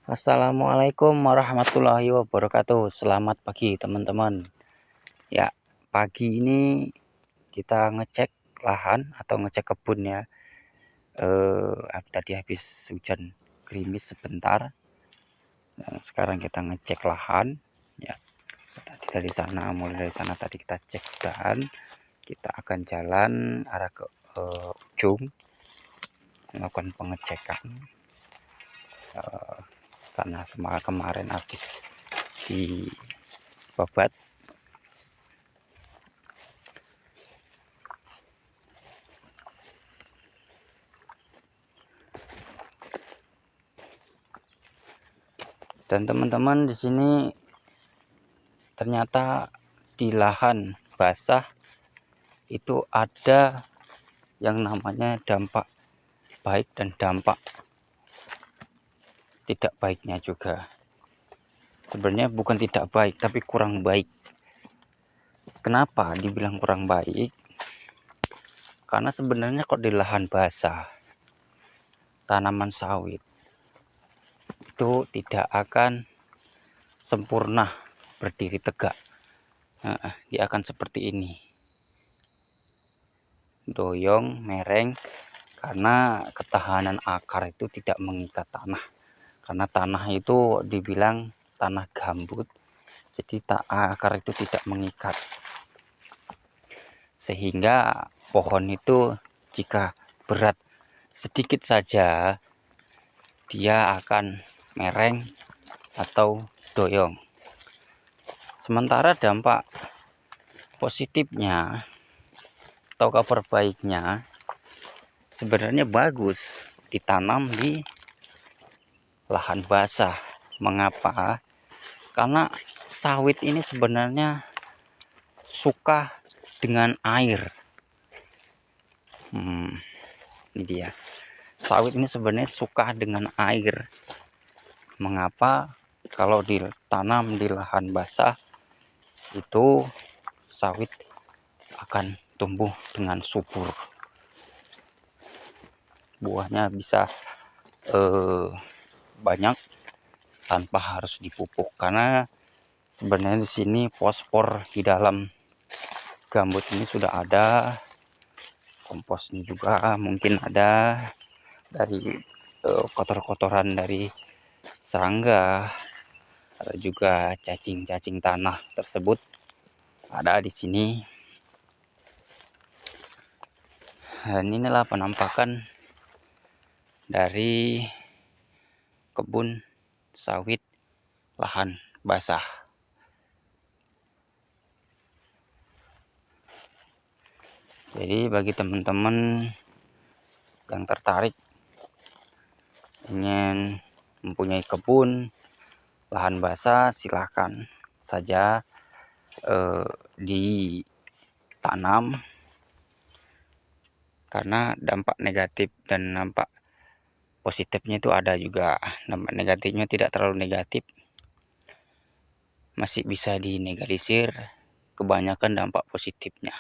Assalamualaikum warahmatullahi wabarakatuh. Selamat pagi teman-teman. Ya, pagi ini kita ngecek lahan atau ngecek kebun ya. Tadi habis hujan gerimis sebentar. Nah, sekarang kita ngecek lahan. Ya, tadi mulai dari sana tadi kita cek lahan. Kita akan jalan arah ke ujung melakukan pengecekan. Karena kemarin habis di babat. Dan teman-teman, di sini ternyata di lahan basah itu ada yang namanya dampak baik dan dampak tidak baiknya juga. Sebenarnya bukan tidak baik, tapi kurang baik. Kenapa dibilang kurang baik? Karena sebenarnya kok di lahan basah, tanaman sawit itu tidak akan sempurna berdiri tegak. Dia akan seperti ini, doyong, mereng, karena ketahanan akar itu tidak mengikat tanah. Karena tanah itu dibilang tanah gambut, jadi akar itu tidak mengikat, sehingga pohon itu jika berat sedikit saja dia akan mereng atau doyong. Sementara dampak positifnya atau kabar baiknya sebenarnya bagus ditanam di lahan basah. Mengapa? Karena sawit ini sebenarnya suka dengan air. Ini dia. Sawit ini sebenarnya suka dengan air. Mengapa? Kalau ditanam di lahan basah itu sawit akan tumbuh dengan subur. Buahnya bisa banyak tanpa harus dipupuk, karena sebenarnya di sini fosfor di dalam gambut ini sudah ada, komposnya juga mungkin ada dari kotor-kotoran dari serangga, ada juga cacing-cacing tanah tersebut ada di sini. Dan inilah penampakan dari kebun sawit lahan basah. Jadi bagi teman-teman yang tertarik ingin mempunyai kebun lahan basah, silahkan saja ditanam, karena dampak negatif dan dampak positifnya itu ada juga. Dampak negatifnya tidak terlalu negatif, masih bisa dinegalisir. Kebanyakan dampak positifnya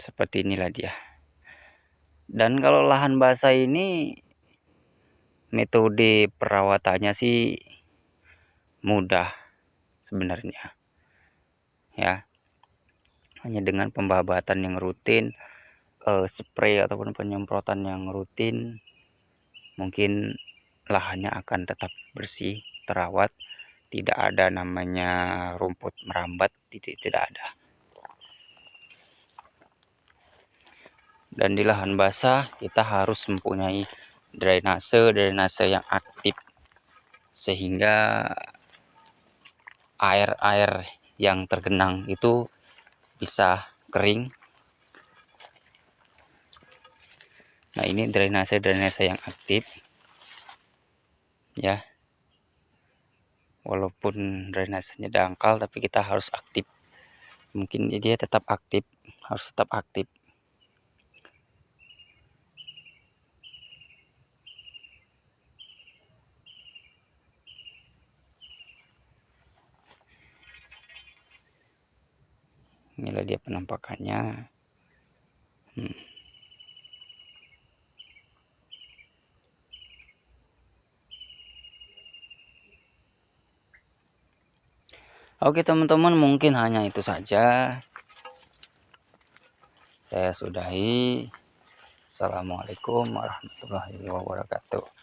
seperti inilah dia. Dan kalau lahan basah ini metode perawatannya sih mudah sebenarnya ya, hanya dengan pembabatan yang rutin, spray ataupun penyemprotan yang rutin, mungkin lahannya akan tetap bersih, terawat, tidak ada namanya rumput merambat, tidak ada. Dan di lahan basah kita harus mempunyai drainase yang aktif, sehingga air-air yang tergenang itu bisa kering. Nah, ini drainase yang aktif ya. Walaupun drainasenya dangkal, tapi kita harus aktif. Mungkin dia tetap aktif, harus tetap aktif. Inilah dia penampakannya. Oke teman-teman, mungkin hanya itu saja saya sudahi. Assalamualaikum warahmatullahi wabarakatuh.